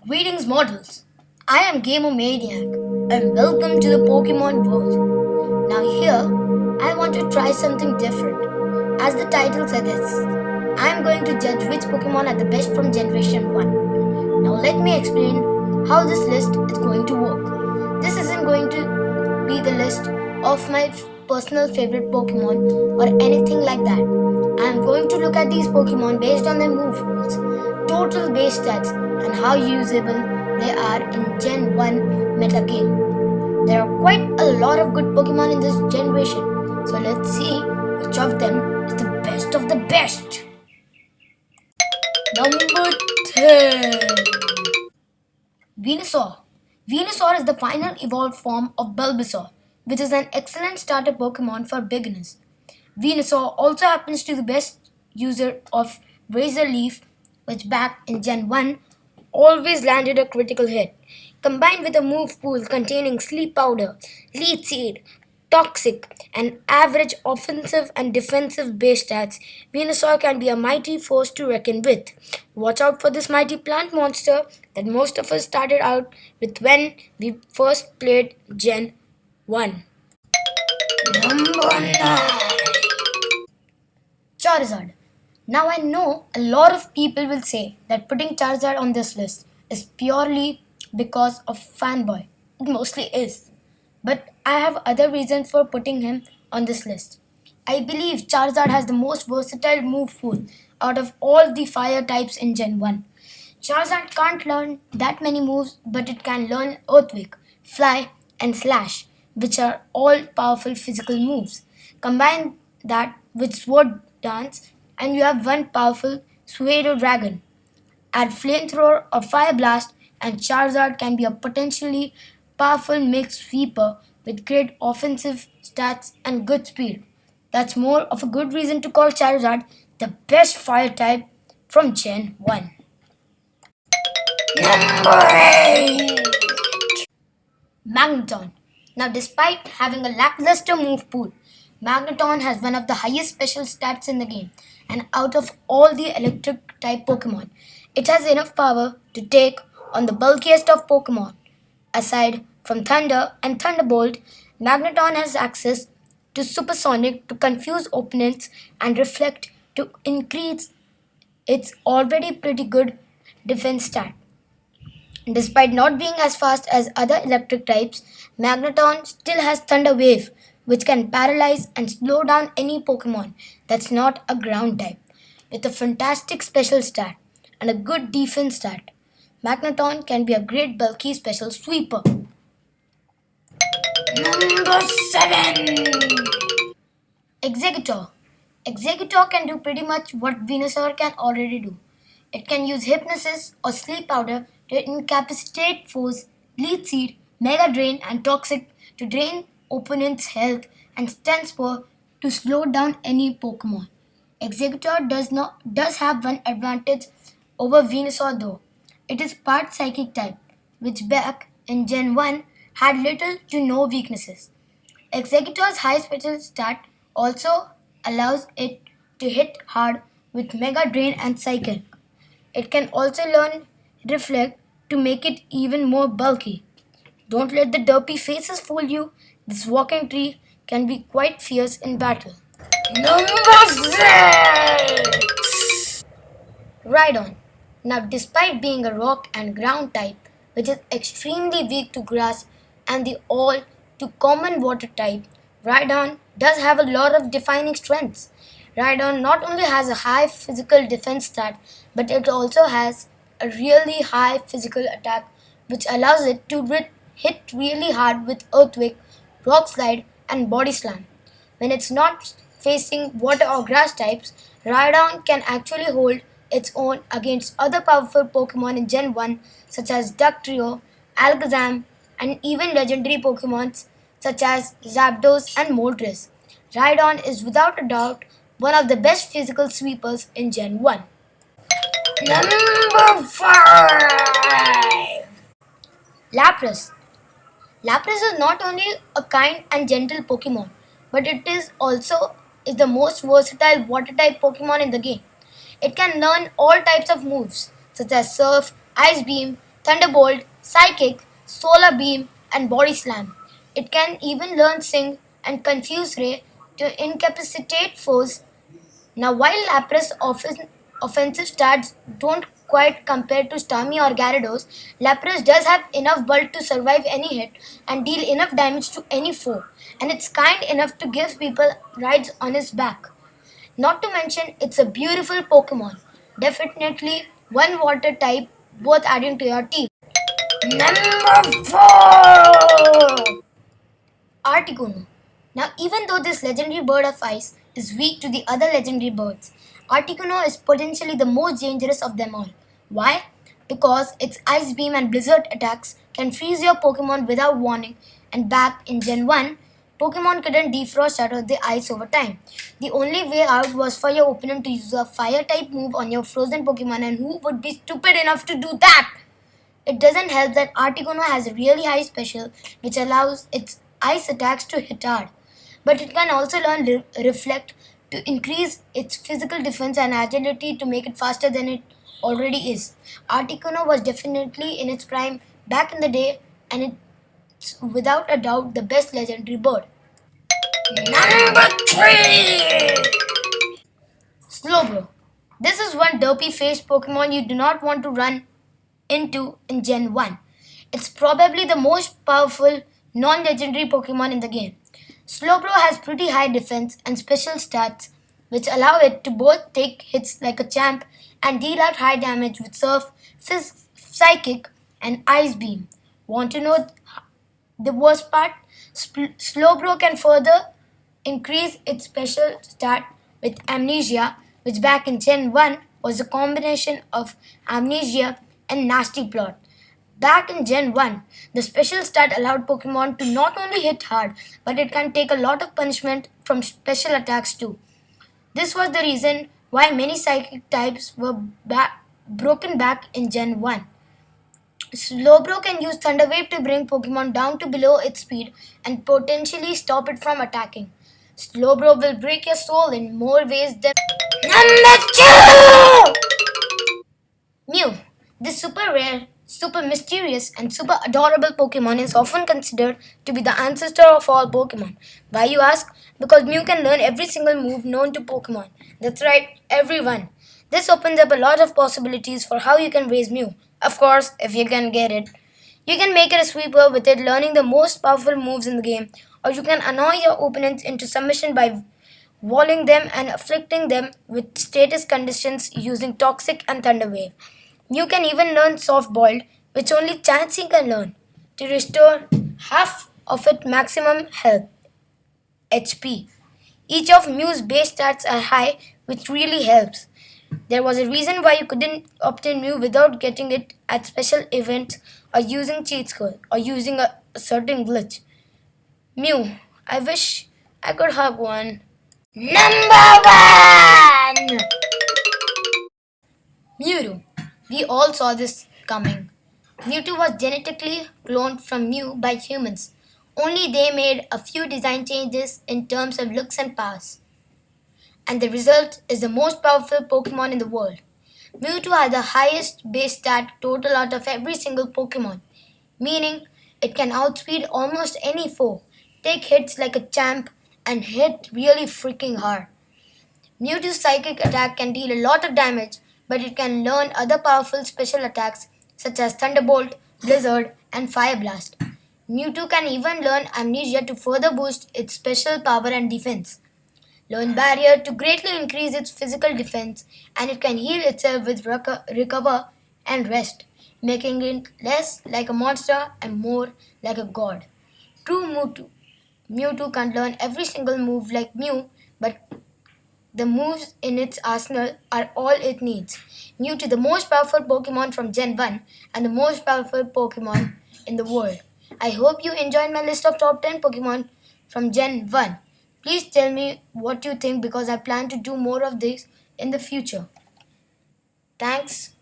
Greetings, models. I am Gamer Maniac, and welcome to the Pokemon world. Now, here, I want to try something different. As the title suggests, I am going to judge which Pokemon are the best from Generation 1. Now, let me explain how this list is going to work. This isn't going to be the list of my personal favorite Pokemon or anything like that. I am going to look at these Pokemon based on their move rules, total base stats, and how usable they are in Gen 1 meta game. There are quite a lot of good Pokemon in this generation, so let's see which of them is the best of the best. Number 10, Venusaur. Venusaur is the final evolved form of Bulbasaur, which is an excellent starter Pokemon for beginners. Venusaur also happens to be the best user of Razor Leaf, which back in Gen 1 always landed a critical hit. Combined with a move pool containing Sleep Powder, Leech Seed, Toxic, and average offensive and defensive base stats, Venusaur can be a mighty force to reckon with. Watch out for this mighty plant monster that most of us started out with when we first played Gen 1. Number 9, Charizard. Now I know a lot of people will say that putting Charizard on this list is purely because of fanboy. It mostly is. But I have other reasons for putting him on this list. I believe Charizard has the most versatile move pool out of all the fire types in Gen 1. Charizard can't learn that many moves, but it can learn Earthquake, Fly, and Slash, which are all powerful physical moves. Combine that with Sword Dance, and you have one powerful Pseudo Dragon. Add Flamethrower or Fire Blast, and Charizard can be a potentially powerful mixed sweeper with great offensive stats and good speed. That's more of a good reason to call Charizard the best fire type from Gen 1. Number 8, Magneton. Now, despite having a lackluster move pool, Magneton has one of the highest special stats in the game, and out of all the electric type Pokemon, it has enough power to take on the bulkiest of Pokemon. Aside from Thunder and Thunderbolt, Magneton has access to Supersonic to confuse opponents and Reflect to increase its already pretty good defense stat. Despite not being as fast as other electric types, Magneton still has Thunder Wave, which can paralyze and slow down any Pokemon that's not a ground type. With a fantastic special stat and a good defense stat, Magneton can be a great bulky special sweeper. Number 7, Exeggutor. Exeggutor can do pretty much what Venusaur can already do. It can use Hypnosis or Sleep Powder to incapacitate foes, Leech Seed, Mega Drain, and Toxic to drain opponents' health, and Stun Spore to slow down any Pokemon. Exeggutor does have one advantage over Venusaur though. It is part Psychic type, which back in Gen 1 had little to no weaknesses. Exeggutor's high special stat also allows it to hit hard with Mega Drain and Psychic. It can also learn Reflect to make it even more bulky. Don't let the derpy faces fool you. This walking tree can be quite fierce in battle. Number 6, Rhydon. Now, despite being a rock and ground type, which is extremely weak to grass and the all too common water type, Rhydon does have a lot of defining strengths. Rhydon not only has a high physical defense stat, but it also has a really high physical attack, which allows it to hit really hard with Earthquake, Rock Slide, and Body Slam. When it's not facing water or grass types, Rhydon can actually hold its own against other powerful Pokemon in Gen 1 such as Dugtrio, Alakazam, and even legendary Pokemons such as Zapdos and Moltres. Rhydon is without a doubt one of the best physical sweepers in Gen 1. Number 5, Lapras. Lapras is not only a kind and gentle Pokemon, but it is also is the most versatile water type Pokemon in the game. It can learn all types of moves such as Surf, Ice Beam, Thunderbolt, Psychic, Solar Beam, and Body Slam. It can even learn Sing and Confuse Ray to incapacitate foes. Now, while Lapras' offensive stats don't quite compare to Starmie or Gyarados, Lapras does have enough bulk to survive any hit and deal enough damage to any foe, and it's kind enough to give people rides on his back. Not to mention, it's a beautiful Pokemon. Definitely one water type worth adding to your team. Number 4! Articuno. Now, even though this legendary bird of ice is weak to the other legendary birds, Articuno is potentially the most dangerous of them all. Why? Because its Ice Beam and Blizzard attacks can freeze your Pokemon without warning, and back in Gen 1, Pokemon couldn't defrost out of the ice over time. The only way out was for your opponent to use a fire type move on your frozen Pokemon, and who would be stupid enough to do that? It doesn't help that Articuno has a really high special which allows its ice attacks to hit hard, but it can also learn Reflect to increase its physical defense and agility to make it faster than it already is. Articuno was definitely in its prime back in the day, and it's without a doubt the best legendary bird. Number 3! Slowbro. This is one derpy faced Pokemon you do not want to run into in Gen 1. It's probably the most powerful non-legendary Pokemon in the game. Slowbro has pretty high defense and special stats which allow it to both take hits like a champ and deal out high damage with Surf, Psychic and Ice Beam. Want to know the worst part? Slowbro can further increase its special stat with Amnesia, which back in Gen 1 was a combination of Amnesia and Nasty Plot. Back in Gen 1, the special stat allowed Pokemon to not only hit hard, but it can take a lot of punishment from special attacks too. This was the reason why many psychic types were broken back in Gen 1. Slowbro can use Thunder Wave to bring Pokemon down to below its speed and potentially stop it from attacking. Slowbro will break your soul in more ways than... Number 2! Mew. This super rare, super mysterious, and super adorable Pokemon is often considered to be the ancestor of all Pokemon. Why you ask? Because Mew can learn every single move known to Pokemon. That's right, everyone. This opens up a lot of possibilities for how you can raise Mew. Of course, if you can get it. You can make it a sweeper with it learning the most powerful moves in the game, or you can annoy your opponents into submission by walling them and afflicting them with status conditions using Toxic and Thunder Wave. You can even learn Soft Boiled, which only Chansey can learn, to restore half of its maximum health HP. Each of Mew's base stats are high, which really helps. There was a reason why you couldn't obtain Mew without getting it at special events or using cheat code or using a certain glitch. Mew, I wish I could hug one. Number 1! Mewtwo. We all saw this coming. Mewtwo was genetically cloned from Mew by humans. Only they made a few design changes in terms of looks and powers. And the result is the most powerful Pokemon in the world. Mewtwo has the highest base stat total out of every single Pokemon, meaning it can outspeed almost any foe, take hits like a champ, and hit really freaking hard. Mewtwo's psychic attack can deal a lot of damage, but it can learn other powerful special attacks such as Thunderbolt, Blizzard, and Fire Blast. Mewtwo can even learn Amnesia to further boost its special power and defense. Learn Barrier to greatly increase its physical defense, and it can heal itself with Recover and Rest, making it less like a monster and more like a god. True Mewtwo can learn every single move like Mew, but the moves in its arsenal are all it needs. Mewtwo, the most powerful Pokemon from Gen 1 and the most powerful Pokemon in the world. I hope you enjoyed my list of top 10 Pokemon from Gen 1. Please tell me what you think because I plan to do more of this in the future. Thanks.